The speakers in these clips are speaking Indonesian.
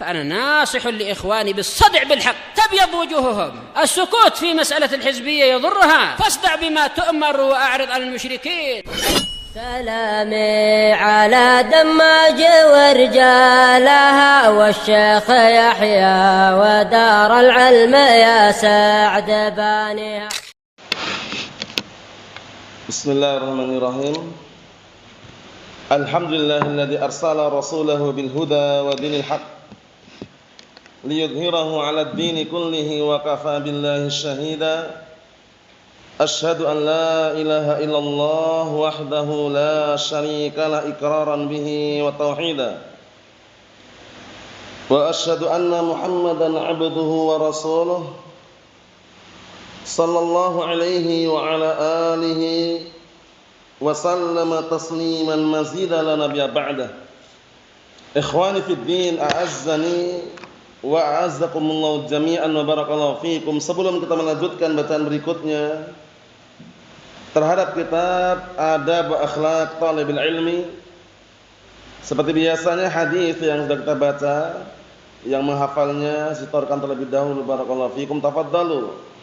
فأنا ناصح لإخواني بالصدع بالحق تبيض وجوههم. السكوت في مسألة الحزبية يضرها، فاصدع بما تؤمر وأعرض عن المشركين. سلامي على دماج ورجالها والشيخ يحيى ودار العلم يا سعد بانيها. بسم الله الرحمن الرحيم. الحمد لله الذي أرسل رسوله بالهدى ودين الحق ليظهره على الدين كله وكفى بالله شهيدا. أشهد أن لا إله إلا الله وحده لا شريك له إقرارا به وتوحيدا، وأشهد أن محمدا عبده ورسوله صلى الله عليه وعلى آله وسلم تسليما مزيدا لا نبي بعده. إخواني في الدين أعزني wa a'azzakumullahu jami'an wa barakallahu fikum. Sebelum kita melanjutkan bacaan berikutnya terhadap kitab Adab wa Akhlaq Thalibil Ilmi, seperti biasanya hadis yang sudah kita baca, yang menghafalnya setorkan terlebih dahulu. Barakallahu fikum, tafaddalu.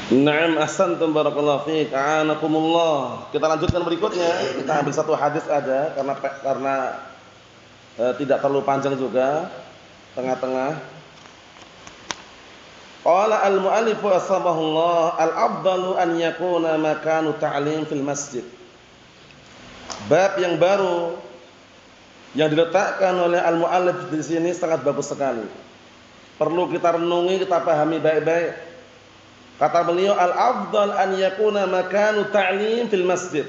Naam, ahsantum barakallahu fiik, a'anakumullah. Kita lanjutkan berikutnya. Kita ambil satu hadis aja karena tidak terlalu panjang juga, tengah-tengah. Qala al-mu'allif asbahullah al-afdalu an yakuna makanu ta'lim fil masjid. Bab yang baru yang diletakkan oleh al-mu'allif di sini sangat bagus sekali. Perlu kita renungi, kita pahami baik-baik. Kata beliau, al-afdal an yakuna makanu ta'lim fil masjid.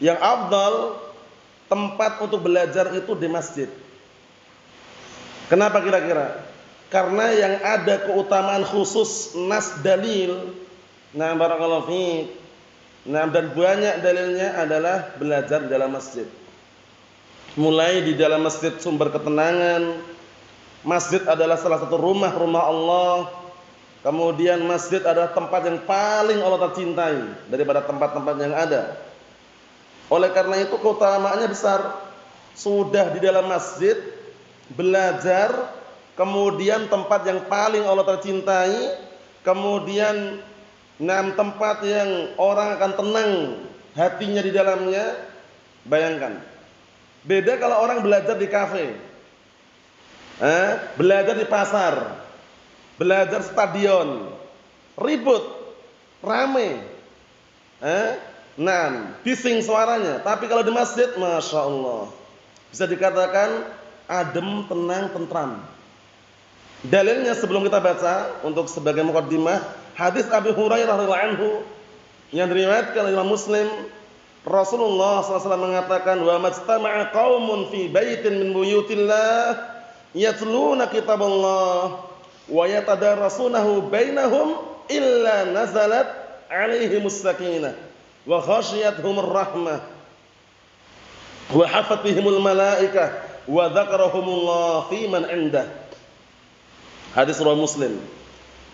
Yang afdal tempat untuk belajar itu di masjid. Kenapa kira-kira? Karena yang ada keutamaan khusus, nas dalil. Nah, barakallahu fiik. Nah, dan banyak dalilnya adalah belajar di dalam masjid. Mulai di dalam masjid sumber ketenangan. Masjid adalah salah satu rumah-rumah Allah. Kemudian masjid adalah tempat yang paling Allah tercintai daripada tempat-tempat yang ada. Oleh karena itu keutamaannya besar. Sudah di dalam masjid belajar, kemudian tempat yang paling Allah tercintai, kemudian tempat yang orang akan tenang hatinya di dalamnya. Bayangkan. Beda kalau orang belajar di kafe. Belajar di pasar. Belajar stadion, ribut, rame, bising suaranya. Tapi kalau di masjid, masya Allah, bisa dikatakan adem, tenang, tentram. Dalilnya sebelum kita baca, untuk sebagai muqaddimah, hadis Abi Hurairah radhiyallahu anhu yang diriwayatkan oleh Imam Muslim, Rasulullah SAW mengatakan, wa majtama'a qaumun fi baitin min buyutillah yatluna kitaballah wa yatadarasunahu bainahum illa nazalat alaihimus sakinah wa khashiyatuhumur rahmah wa hafatihimul malaikah wa dzakarahumullah fi man indah. Hadis riwayat Muslim.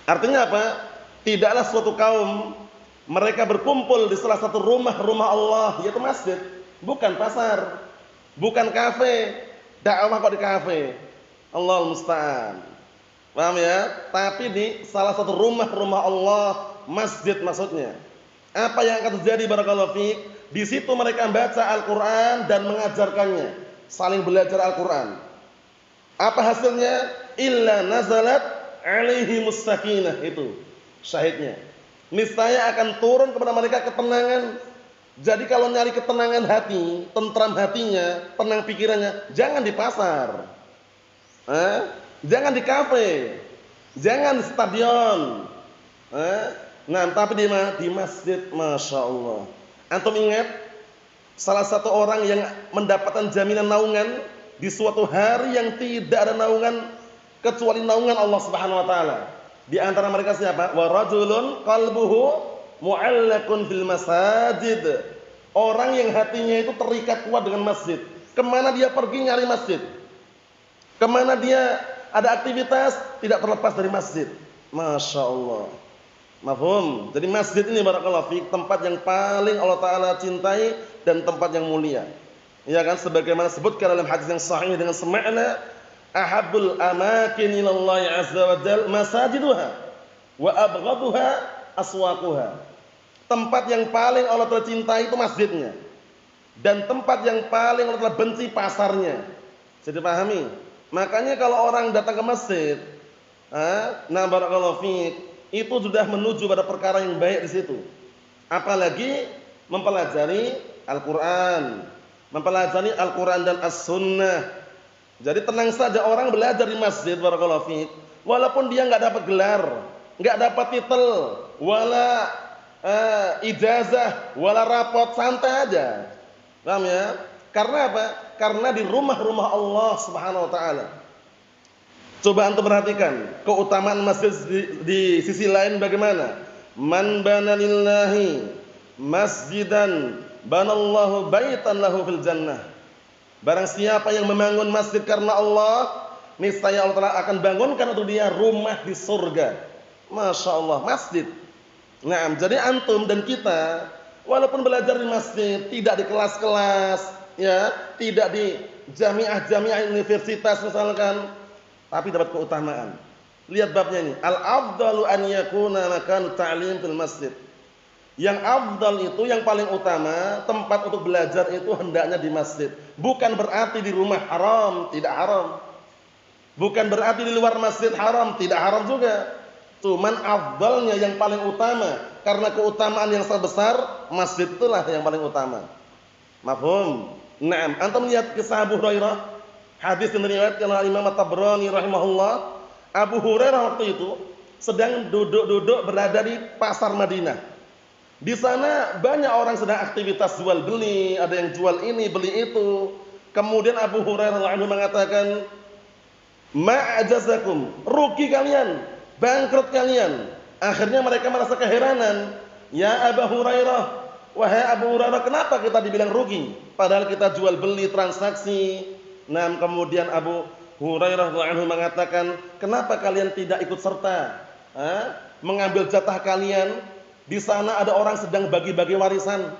Artinya apa? Tidaklah suatu kaum mereka berkumpul di salah satu rumah-rumah Allah, yaitu masjid, bukan pasar, bukan kafe. Dakwah kok di kafe? Allahul musta'an. Paham ya? Tapi di salah satu rumah-rumah Allah, masjid maksudnya. Apa yang akan terjadi barakallahu fiik? Di situ mereka membaca Al-Qur'an dan mengajarkannya, saling belajar Al-Qur'an. Apa hasilnya? Illa nazalat alaihimus sakinah, itu syahidnya. Niscaya akan turun kepada mereka ketenangan. Jadi kalau nyari ketenangan hati, tentram hatinya, tenang pikirannya, jangan di pasar. Jangan di kafe, jangan di stadion, tapi di masjid, masya Allah. Antum ingat salah satu orang yang mendapatkan jaminan naungan di suatu hari yang tidak ada naungan kecuali naungan Allah Subhanahu wa taala. Di antara mereka siapa? Wa rajulun qalbuhu mu'allaqun fil masajid. Orang yang hatinya itu terikat kuat dengan masjid. Kemana dia pergi nyari masjid. Kemana dia ada aktivitas tidak terlepas dari masjid. Masya Allah. Mafhum? Jadi masjid ini barakallahu fiik tempat yang paling Allah Ta'ala cintai dan tempat yang mulia. Ya kan? Sebagaimana sebutkan dalam hadis yang sahih dengan semakna, ahabbul amakin ilallahi azza wa jal masajiduha wa abghaduha aswaquha. Tempat yang paling Allah Ta'ala cintai itu masjidnya. Dan tempat yang paling Allah Ta'ala benci pasarnya. Jadi pahami? Makanya kalau orang datang ke masjid, nah barakallahu fiik, itu sudah menuju pada perkara yang baik di situ. Apalagi mempelajari Al-Qur'an, mempelajari Al-Qur'an dan As-Sunnah. Jadi tenang saja orang belajar di masjid barakallahu fiik, walaupun dia enggak dapat gelar, enggak dapat titel, wala ijazah, wala rapot, santai aja. Paham ya? Karena apa? Karena di rumah-rumah Allah Subhanahu wa taala. Coba antum perhatikan keutamaan masjid di sisi lain bagaimana? Man bana lillahi masjidan banallahu baitan lahu fil jannah. Barang siapa yang membangun masjid karena Allah, niscaya Allah Ta'ala akan bangunkan untuk dia rumah di surga. Masya Allah, masjid. Nah, jadi antum dan kita walaupun belajar di masjid, tidak di kelas-kelas, ya, tidak di jamiah-jamiah universitas misalkan, tapi dapat keutamaan. Lihat babnya ini. Al-afdalu an yakuna makan ta'lim fil masjid. Yang afdal itu, yang paling utama, tempat untuk belajar itu hendaknya di masjid. Bukan berarti di rumah haram, tidak haram. Bukan berarti di luar masjid haram, tidak haram juga. Cuman afdalnya yang paling utama, karena keutamaan yang sangat besar, masjid itulah yang paling utama. Mafhum? Naam, antum lihat kisah Abu Hurairah, hadis yang diriwayatkan oleh Imam At-Tabrani rahimahullah. Abu Hurairah waktu itu sedang duduk-duduk berada di pasar Madinah. Di sana banyak orang sedang aktivitas jual beli, ada yang jual ini, beli itu. Kemudian Abu Hurairah radhiyallahu anhu mengatakan, "Ma'ajazakum, rugi kalian, bangkrut kalian." Akhirnya mereka merasa keheranan. Ya Abu Hurairah, wahai Abu Hurairah, kenapa kita dibilang rugi? Padahal kita jual beli transaksi. Nah, kemudian Abu Hurairah radhiyallahu anhu mengatakan, kenapa kalian tidak ikut serta mengambil jatah kalian? Di sana ada orang sedang bagi-bagi warisan.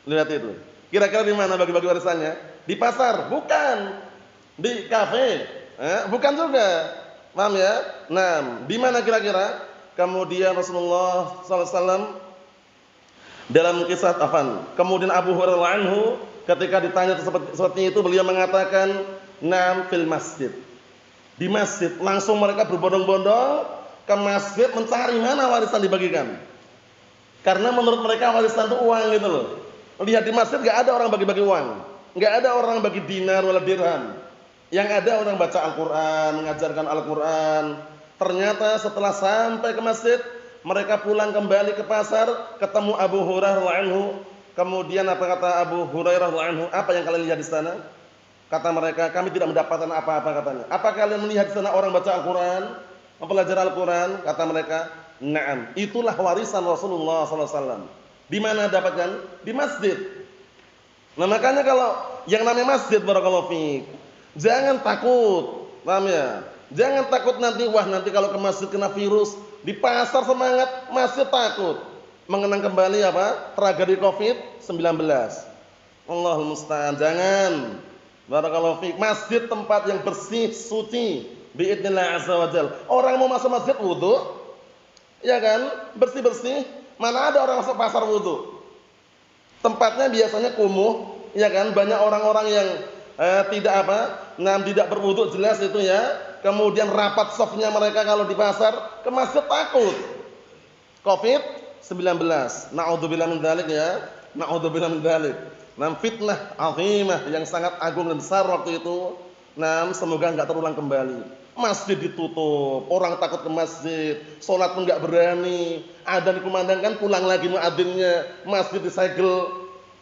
Lihat itu. Kira-kira di mana bagi-bagi warisannya? Di pasar? Bukan. Di kafe? Bukan juga. Paham ya? Nah, di mana kira-kira? Kemudian Rasulullah SAW dalam kisah kemudian Abu Hurairah anhu ketika ditanya seperti itu, beliau mengatakan, "Nam fil masjid." Di masjid. Langsung mereka berbondong-bondong ke masjid mencari mana warisan dibagikan. Karena menurut mereka warisan itu uang gitu loh. Lihat di masjid enggak ada orang bagi-bagi uang. Enggak ada orang bagi dinar wala dirham. Yang ada orang baca Al-Qur'an, mengajarkan Al-Qur'an. Ternyata setelah sampai ke masjid, mereka pulang kembali ke pasar, ketemu Abu Hurairah radhiyallahu anhu. Kemudian apa kata Abu Hurairah radhiyallahu anhu? Apa yang kalian lihat di sana? Kata mereka, kami tidak mendapatkan apa-apa katanya. Apa kalian melihat di sana orang baca Al-Qur'an, mempelajari Al-Qur'an? Kata mereka, "Na'am." Itulah warisan Rasulullah SAW. Di mana dapatkan? Di masjid. Nah, makanya kalau yang namanya masjid barakallahu fiik, jangan takut. Paham ya? Jangan takut nanti kalau ke masjid kena virus, di pasar semangat, masjid takut. Mengenang kembali tragedi Covid-19. Allahul musta'an. Jangan. Barakallahu fiik. Masjid tempat yang bersih, suci, biidznillah azza wajalla. Orang mau masuk masjid wudu, ya kan? Bersih-bersih. Mana ada orang masuk pasar wudu? Tempatnya biasanya kumuh, ya kan? Banyak orang-orang yang tidak berwudu jelas itu ya. Kemudian rapat safnya mereka kalau di pasar, ke masjid takut. Covid-19. Na'udzubillah min dzalik ya. Na'udzubillah min dzalik. Fitnah azimah yang sangat agung dan besar waktu itu. Semoga enggak terulang kembali. Masjid ditutup, orang takut ke masjid, sholat pun enggak berani. Adzan dikumandangkan, pulang lagi muadzinnya, masjid disegel.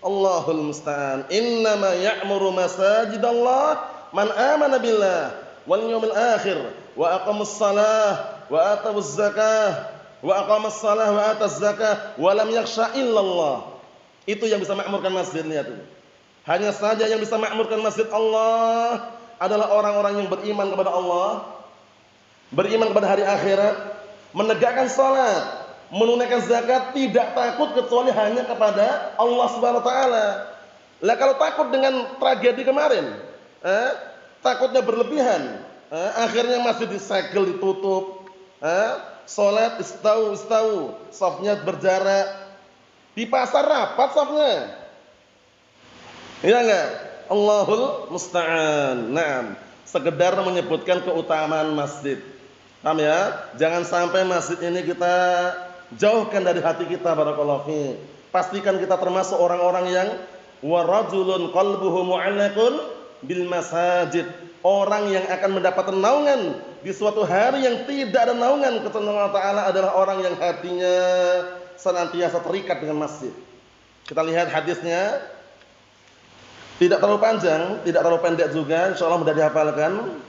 Allahul musta'an. Innama ya'muru masajidallah Man amana billah wal yawmil akhir wa aqamus shalah wa atawuz zakah wa aqamas shalah wa ataz zakah wa lam yakhsha illallah. Itu yang bisa makmurkan masjid, lihat itu. Hanya saja yang bisa makmurkan masjid Allah adalah orang-orang yang beriman kepada Allah, beriman kepada hari akhirat, menegakkan salat, menunaikan zakat, tidak takut kecuali hanya kepada Allah Subhanahu wa taala. Lah kalau takut dengan tragedi kemarin, takutnya berlebihan, akhirnya masjid disegel, ditutup, salat istau, shafnya berjarak, di pasar rapat shafnya. Iya enggak? Allahul musta'an. Naam, sekedar menyebutkan keutamaan masjid. Paham ya? Jangan sampai masjid ini kita jauhkan dari hati kita, barakallahu fi. Pastikan kita termasuk orang-orang yang wa rajulun qalbuhu mu'allaqun bil masajid. Orang yang akan mendapatkan naungan di suatu hari yang tidak ada naungan kecuali Allah Ta'ala adalah orang yang hatinya senantiasa terikat dengan masjid. Kita lihat hadisnya. Tidak terlalu panjang, tidak terlalu pendek juga, insyaallah mudah dihafalkan.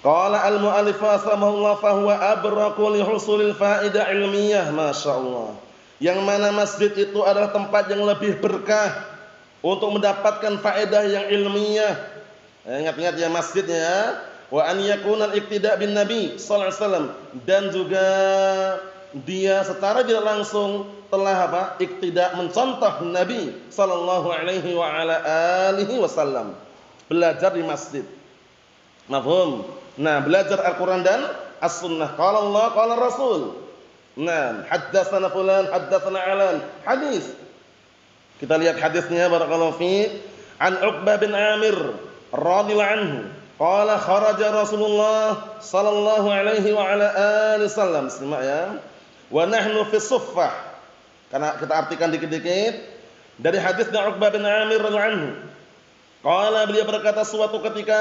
Qala al-mu'allif rahimahullah fa huwa abraqu li husulil faidah ilmiyah, masyaallah. Yang mana masjid itu adalah tempat yang lebih berkah untuk mendapatkan faedah yang ilmiah. Ingat-ingat ya masjidnya, wa an yakuna al-iqtida' bin nabi sallallahu alaihi wasallam, dan juga dia secara tidak langsung telah iqtida, mencontoh Nabi sallallahu alaihi wa ala alihi wasallam, belajar di masjid. Mafhum? Nah, belajar Al-Qur'an dan As-Sunnah. Qala Allah, qala Rasul. Nah, haddatsana fulan, haddatsana alan. Hadis. Kita lihat hadisnya, barakallahu fi. An Uqbah bin Amir radhiyallahu anhu, qala kharaja Rasulullah sallallahu alaihi wa ala alihi wasallam. Simak ya. Wa nahnu fi suffah. Karena kita artikan dikit-dikit dari hadisnya Uqbah bin Amir radhiyallahu anhu. Qala, beliau berkata, suatu ketika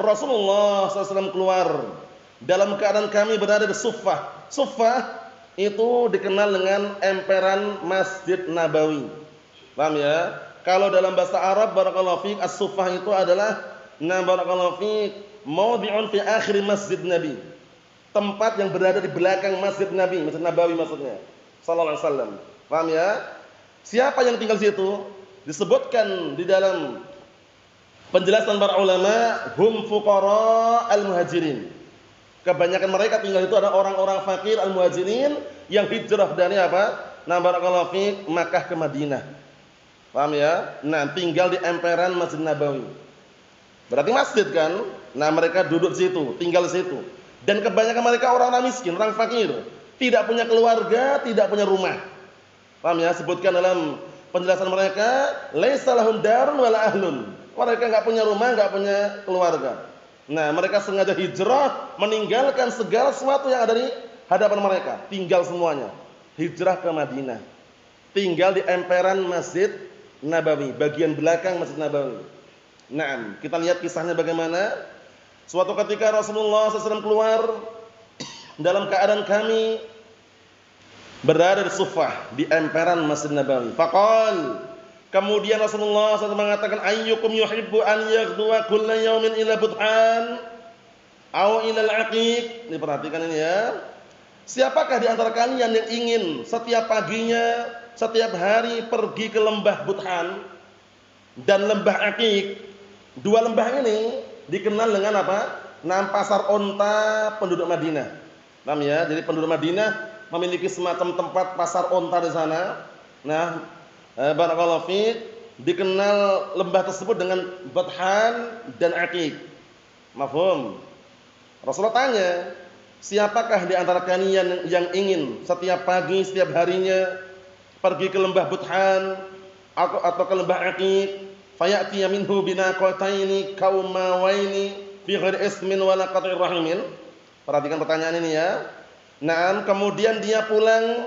Rasulullah SAW keluar dalam keadaan kami berada di Suffah. Suffah itu dikenal dengan emperan Masjid Nabawi. Paham ya? Kalau dalam bahasa Arab, barakallahu fiik, as-Suffah itu adalah barakallahu fiik mawdi'un fi akhir Masjid Nabi. Tempat yang berada di belakang Masjid Nabi, Masjid Nabawi maksudnya. Sallallahu alaihi wasallam. Paham ya? Siapa yang tinggal di situ? Disebutkan di dalam penjelasan para ulama, hum fuqara al-muhajirin. Kebanyakan mereka tinggal itu adalah orang-orang fakir al-muhajirin yang hijrah dari apa? Barakallahu fiik, Makkah ke Madinah. Paham ya? Nah, tinggal di emperan Masjid Nabawi. Berarti masjid kan? Nah, mereka duduk di situ, tinggal di situ. Dan kebanyakan mereka orang-orang miskin, orang fakir, tidak punya keluarga, tidak punya rumah. Paham ya? Sebutkan dalam penjelasan mereka, laisa lahum darun wala ahlun. Mereka enggak punya rumah, enggak punya keluarga. Nah, mereka sengaja hijrah, meninggalkan segala sesuatu yang ada di hadapan mereka, tinggal semuanya. Hijrah ke Madinah. Tinggal di emperan Masjid Nabawi, bagian belakang Masjid Nabawi. Nah, kita lihat kisahnya bagaimana. Suatu ketika Rasulullah SAW keluar dalam keadaan kami berada di Suffah, di emperan Masjid Nabawi. Faqal, kemudian Rasulullah SAW mengatakan, ayyukum yuhibbu an yaghduwa kulla yawmin ila Budhan aw ila al-Aqiq. Ini perhatikan ini ya. Siapakah di antara kalian yang ingin setiap paginya, setiap hari pergi ke lembah Budhan dan lembah Aqiq? Dua lembah ini dikenal dengan apa? Pasar onta penduduk Madinah. Paham ya? Jadi penduduk Madinah memiliki semacam tempat pasar onta di sana. Nah, barakallahu fiik, dikenal lembah tersebut dengan Budhan dan Aqiq. Mafhum? Rasulullah tanya, siapakah di antara kalian yang ingin setiap pagi, setiap harinya pergi ke lembah Budhan atau ke lembah Aqiq? Fayatiya minhu binaqataini kaumawaini fi ghairi ismin wala qat'ir rahimin. Perhatikan pertanyaan ini ya. Nah, kemudian dia pulang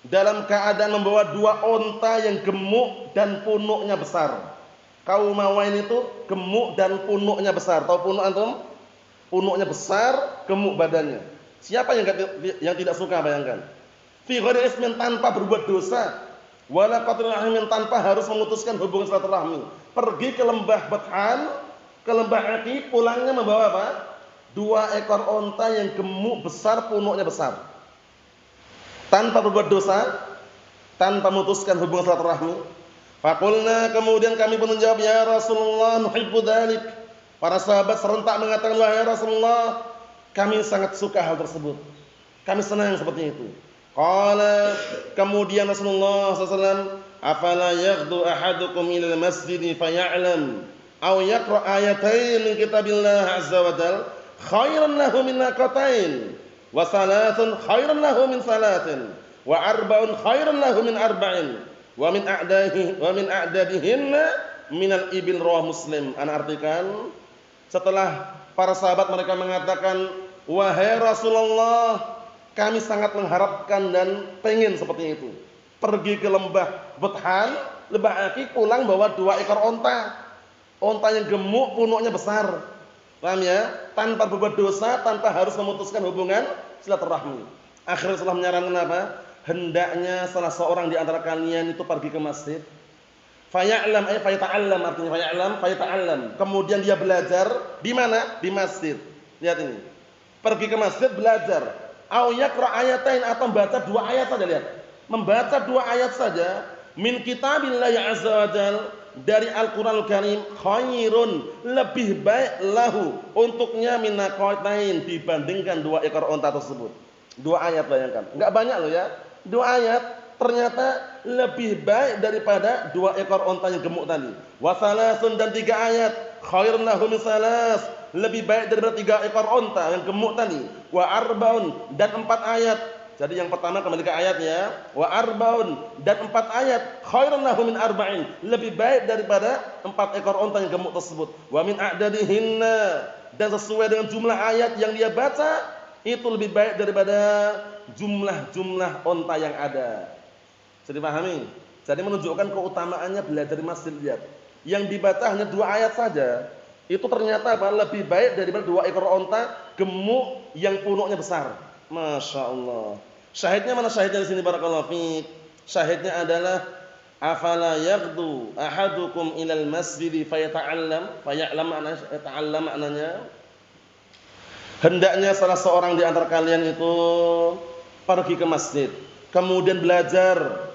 dalam keadaan membawa dua onta yang gemuk dan punuknya besar. Kaumawain itu gemuk dan punuknya besar. Tahu punuk antum? Punuknya besar, gemuk badannya. Siapa yang tidak suka, bayangkan? Fi ghairi ismin, tanpa berbuat dosa, wala qat'ir rahimin, tanpa harus memutuskan hubungan silaturahmi. Pergi ke lembah Budhan, ke lembah Aqi, pulangnya membawa apa? 2 ekor onta yang gemuk besar, punuknya besar. Tanpa berbuat dosa, tanpa memutuskan hubungan silaturahmi. Faqulna, kemudian kami pun menjawab, ya Rasulullah, nuhibbu dzalik. Para sahabat serentak mengatakan, wahai Rasulullah, kami sangat suka hal tersebut. Kami senang seperti itu. Qala, kemudian Rasulullah SAW, afala yaghdu ahadukum ilal masjidi faya'lam aw yaqra ayatain min kitabillah azza wa jalla khairan lahu min naqatain wa salatun khairan lahu min salatin wa arba'un khairan lahu min arba'in wa min a'dadihinna minal ibil, rawah Muslim. Ana artikan, setelah para sahabat mereka mengatakan, wahai Rasulullah, kami sangat mengharapkan dan pengen seperti itu. Pergi ke lembah Buthan, lembah Aqi, pulang bawa 2 ekor onta. Onta yang gemuk, punuknya besar. Paham ya? Tanpa berbuat dosa, tanpa harus memutuskan hubungan silaturahmi. Akhirnya Rasulullah menyarankan apa? Hendaknya salah seorang di antara kalian itu pergi ke masjid. Faya'lam, fayata'allam, artinya fayata'allam. Kemudian dia belajar di mana? Di masjid. Lihat ini. Pergi ke masjid belajar. Au yaqra ayatain, atau membaca 2 ayat saja, lihat. Membaca 2 ayat saja min kitabillah azza wa jal, dari Al-Qur'anul Karim, khairun, lebih baik lahu, untuknya min naqatain, dibandingkan 2 ekor onta tersebut. 2 ayat, bayangkan. Enggak banyak loh ya. 2 ayat ternyata lebih baik daripada 2 ekor onta yang gemuk tadi. Wa salasun, dan 3 ayat, khairun lahu min salas, lebih baik daripada 3 ekor onta yang gemuk tadi. Wa arbaun, dan 4 ayat. Jadi yang pertama kembali ke ayatnya, wa arbaun, dan 4 ayat, khairun lahu min arba'in, lebih baik daripada 4 ekor onta yang gemuk tersebut. Wa min a'dadihinna, dan sesuai dengan jumlah ayat yang dia baca, itu lebih baik daripada jumlah onta yang ada. Jadi pahami? Jadi menunjukkan keutamaannya belajar di masjid. Lihat, yang dibaca hanya 2 ayat saja, itu ternyata apa? Lebih baik daripada 2 ekor onta gemuk yang punuknya besar. Masya Allah. Syahidnya mana syahidnya di sini, barakallahu fiik? Syahidnya adalah afala yaghdu ahadukum ilal masjidi fayata'allam, faya'lam maknanya hendaknya salah seorang di antara kalian itu pergi ke masjid, kemudian belajar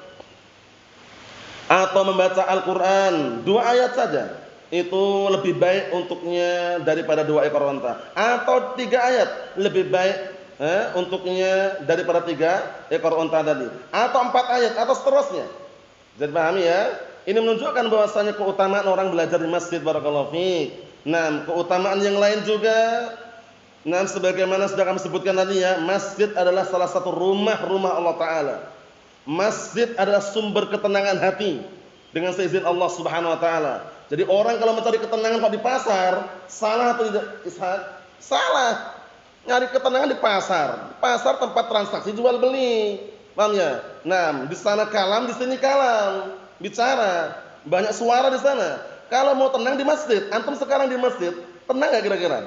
atau membaca Al-Qur'an 2 ayat saja. Itu lebih baik untuknya daripada 2 ekor onta. Atau 3 ayat lebih baik untuknya daripada 3 ekor onta tadi. Atau 4 ayat, atau seterusnya. Jadi pahami ya? Ini menunjukkan bahwasanya keutamaan orang belajar di masjid, barakallahu fiik. Nah, keutamaan yang lain juga, nah sebagaimana sudah kami sebutkan tadi ya, masjid adalah salah satu rumah Allah Ta'ala. Masjid adalah sumber ketenangan hati dengan seizin Allah Subhanahu wa Ta'ala. Jadi orang kalau mencari ketenangan kalau di pasar, salah atau tidak, Ishak? Salah. Nyari ketenangan di pasar. Pasar tempat transaksi jual beli. Paham ya? Nah, di sana kalam, di sini kalam. Bicara, banyak suara di sana. Kalau mau tenang di masjid, antum sekarang di masjid, tenang enggak kira-kira?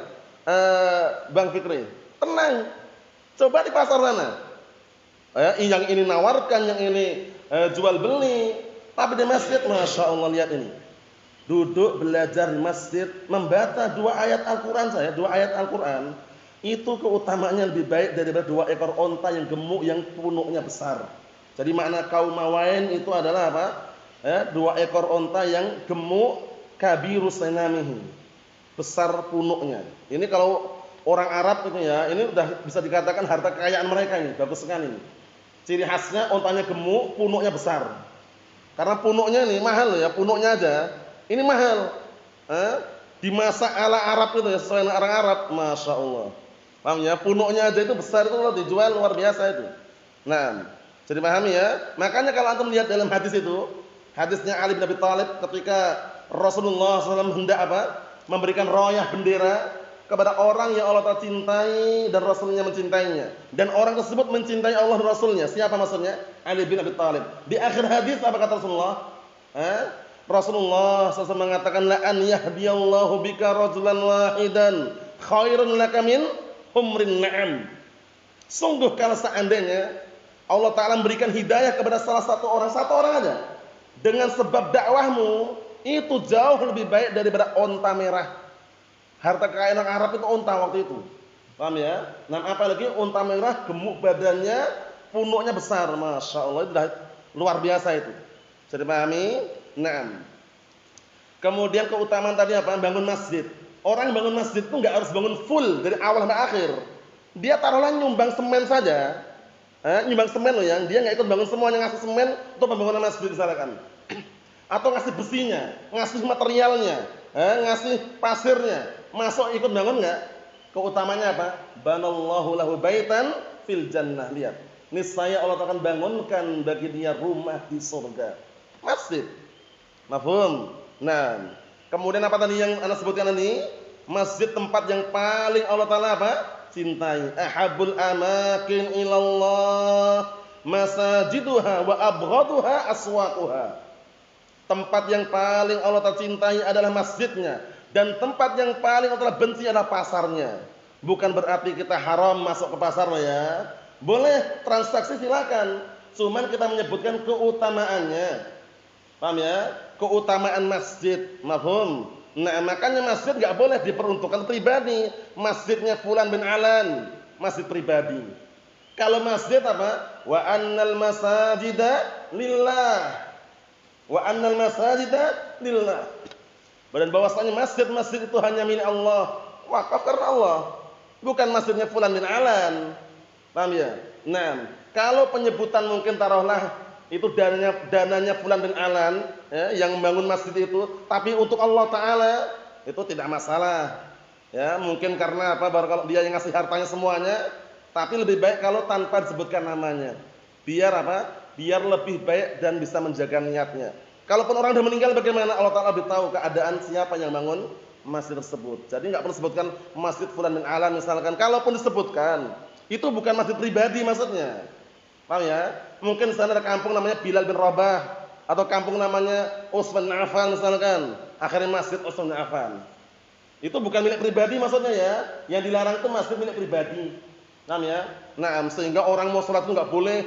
Bang Fikri, tenang. Coba di pasar sana. Yang ini nawarkan, yang ini jual beli. Tapi di masjid, masya Allah, lihat ini. Duduk belajar di masjid, membaca 2 ayat Al-Quran 2 ayat Al-Quran, itu keutamaannya lebih baik daripada 2 ekor onta yang gemuk, yang punuknya besar. Jadi makna kaumawain itu adalah apa? 2 ekor onta yang gemuk, kabirus sanamihi, besar punuknya. Ini kalau orang Arab itu ya, ini udah bisa dikatakan harta kekayaan mereka ini, bagus sekali ini. Ciri khasnya ontanya gemuk, punuknya besar. Karena punuknya nih mahal ya, punuknya aja. Ini mahal. Dimasak ala Arab itu ya, sesuai dengan orang Arab, masya Allah. Paham ya? Punuknya aja itu besar, itu kalau dijual luar biasa itu. Nah, jadi pahami ya. Makanya kalau antum lihat dalam hadis itu, hadisnya Ali bin Abi Thalib ketika Rasulullah SAW hendak apa? Memberikan royah bendera kepada orang yang Allah Ta'ala cintai dan Rasulnya mencintainya. Dan orang tersebut mencintai Allah dan Rasulnya. Siapa maksudnya? Ali bin Abi Thalib. Di akhir hadis apa kata Rasulullah? Rasulullah SAW mengatakan, la an yahdiyallahu bika rajulan wahidan khairun laka min humrin na'am. Sungguh kalau seandainya Allah Ta'ala memberikan hidayah kepada salah satu orang aja, dengan sebab dakwahmu, itu jauh lebih baik daripada onta merah. Harta kekayaan orang Arab itu unta waktu itu. Paham ya? Nah, apalagi unta merah, gemuk badannya, punuknya besar. Masya Allah, itu dah luar biasa itu. Bisa dipahami? Nah. Kemudian keutamaan tadi apa? Bangun masjid. Orang bangun masjid itu nggak harus bangun full dari awal sampai akhir. Dia taruhlah nyumbang semen saja. Nyumbang semen loh yang dia nggak ikut bangun semuanya, ngasih semen untuk pembangunan masjid misalkan. Atau ngasih besinya, ngasih materialnya, ngasih pasirnya, masuk ikut bangun nggak? Keutamanya apa? Banallahu lahu baitan fil jannah. Lihat, niscaya Allah akan bangunkan bagi dia rumah di surga, masjid. Mafhum? Nah, kemudian apa tadi yang Anda sebutkan ini? Masjid tempat yang paling Allah Taala apa? Cintai. Ahabul amakin ilallah masajiduha wa abghaduha aswaquha. Tempat yang paling Allah cintai adalah masjidnya, dan tempat yang paling Allah benci adalah pasarnya. Bukan berarti kita haram masuk ke pasar ya. Boleh transaksi silakan, cuman kita menyebutkan keutamaannya. Paham ya? Keutamaan masjid, mafhum? Nah, makanya masjid enggak boleh diperuntukkan pribadi. Masjidnya fulan bin Alan, masjid pribadi. Kalau masjid apa? Wa annal masajida lillah. Wa annal masajida lillah. Dan bahwasanya masjid-masjid itu hanya milik Allah, wakaf karena Allah, bukan masjidnya fulan bin Alan. Paham ya? Nah, kalau penyebutan mungkin taruhlah itu dananya fulan bin Alan ya, yang membangun masjid itu, tapi untuk Allah Taala itu tidak masalah. Ya, mungkin karena apa? Baru kalau dia yang ngasih hartanya semuanya, tapi lebih baik kalau tanpa disebutkan namanya. Biar apa? Biar lebih baik dan bisa menjaga niatnya. Kalaupun orang sudah meninggal bagaimana? Allah Ta'ala lebih tahu keadaan siapa yang bangun masjid tersebut. Jadi enggak perlu sebutkan masjid fulan bin Alan misalkan. Kalaupun disebutkan, itu bukan masjid pribadi maksudnya. Paham ya? Mungkin di sana ada kampung namanya Bilal bin Rabah, atau kampung namanya Utsman bin Affan misalkan. Akhirnya masjid Utsman bin Affan. Itu bukan milik pribadi maksudnya ya. Yang dilarang itu masjid milik pribadi. Paham ya? Nah, sehingga orang mau sholat itu enggak boleh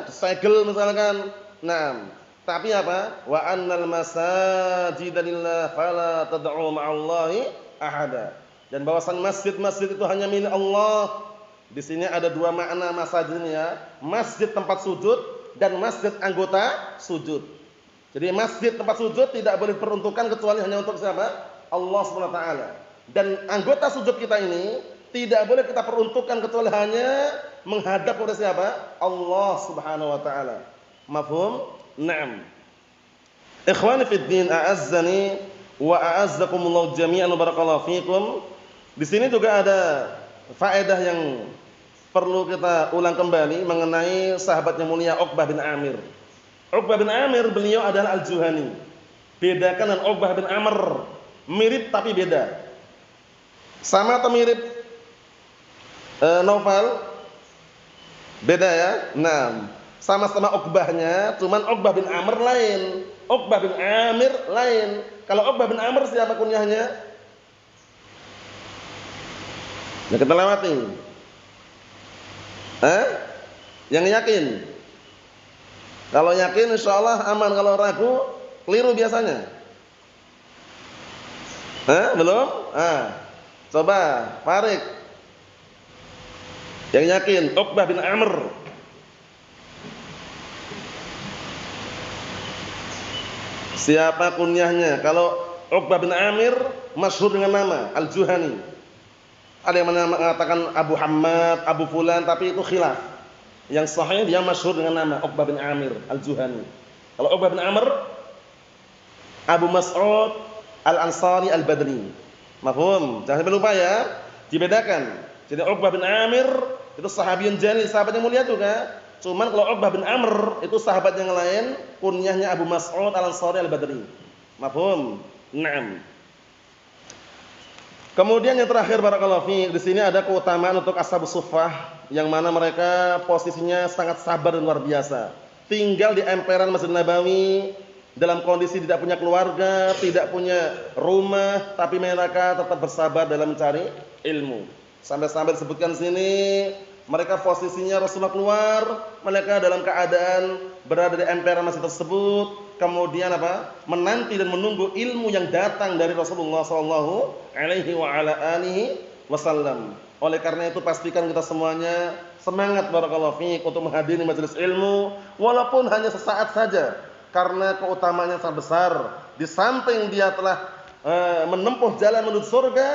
disegel misalkan. Nah, tapi apa? Wa annal masajida lillah fala tad'u ma'allahi ahada. Dan bahwasan masjid-masjid itu hanya milik Allah. Di sini ada dua makna masjidnya, masjid tempat sujud dan masjid anggota sujud. Jadi masjid tempat sujud tidak boleh peruntukan kecuali hanya untuk siapa? Allah Subhanahu wa taala. Dan anggota sujud kita ini tidak boleh kita peruntukkan kecuali hanya menghadap kepada siapa? Allah Subhanahu wa taala. Mafhum? Naam. Ikhwani fid din, a'azzani wa a'azzakumullah jami'an wa barakallahu fikum. Di sini juga ada faedah yang perlu kita ulang kembali mengenai sahabat yang mulia Uqbah bin Amir. Uqbah bin Amir beliau adalah Al-Juhani. Bedakan dengan Uqbah bin Amr, mirip tapi beda. Sama atau mirip? Naufal? Beda ya? Nah, sama-sama Uqbahnya, cuman Uqbah bin Amr lain. Uqbah bin Amir lain. Kalau Uqbah bin Amr siapa kunyahnya? Nah, kita lewati. Yang yakin? Kalau yakin insyaallah aman, kalau ragu keliru biasanya. Belum? Coba Farid. Yang yakin Uqbah bin Amr. Siapa kunyahnya? Kalau Uqbah bin Amir masyhur dengan nama Al-Juhani. Ada yang mengatakan Abu Hammad, Abu Fulan, tapi itu khilaf. Yang sahih dia masyhur dengan nama Uqbah bin Amir Al-Juhani. Kalau Uqbah bin Amr, Abu Mas'ud Al-Ansari Al-Badri. Mafhum? Jangan sampai lupa ya. Dibedakan. Jadi Uqbah bin Amir itu sahabiyun jalil, sahabat yang mulia juga. Cuman kalau Uqbah bin Amr itu sahabat yang lain, kunyahnya Abu Mas'ud Al-Ansari Al-Badri. Mafhum? Naam. Kemudian yang terakhir barakallahu fi, di sini ada keutamaan untuk ashabus suffah yang mana mereka posisinya sangat sabar dan luar biasa. Tinggal di emperan Masjid Nabawi dalam kondisi tidak punya keluarga, tidak punya rumah, tapi mereka tetap bersabar dalam mencari ilmu. Sampai-sampai disebutkan sini mereka posisinya Rasulullah keluar, mereka dalam keadaan berada di emperan masjid tersebut, kemudian apa? Menanti dan menunggu ilmu yang datang dari Rasulullah sallallahu alaihi wa ala alihi wasallam. Oleh karena itu pastikan kita semuanya semangat barakallahu fiik untuk menghadiri majelis ilmu walaupun hanya sesaat saja karena keutamaannya sangat besar. Di samping dia telah menempuh jalan menuju surga,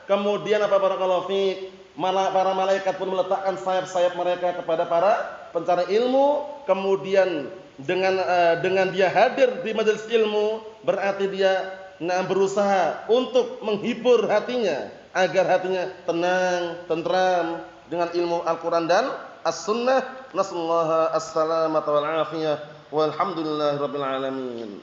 kemudian apa barakallahu fiik, para malaikat pun meletakkan sayap-sayap mereka kepada para pencari ilmu. Kemudian dengan dia hadir di majelis ilmu berarti dia berusaha untuk menghibur hatinya agar hatinya tenang, tentram dengan ilmu Al-Qur'an dan As-Sunnah. Nasallahu as-salamata wal afiyah walhamdulillahirabbil alamin.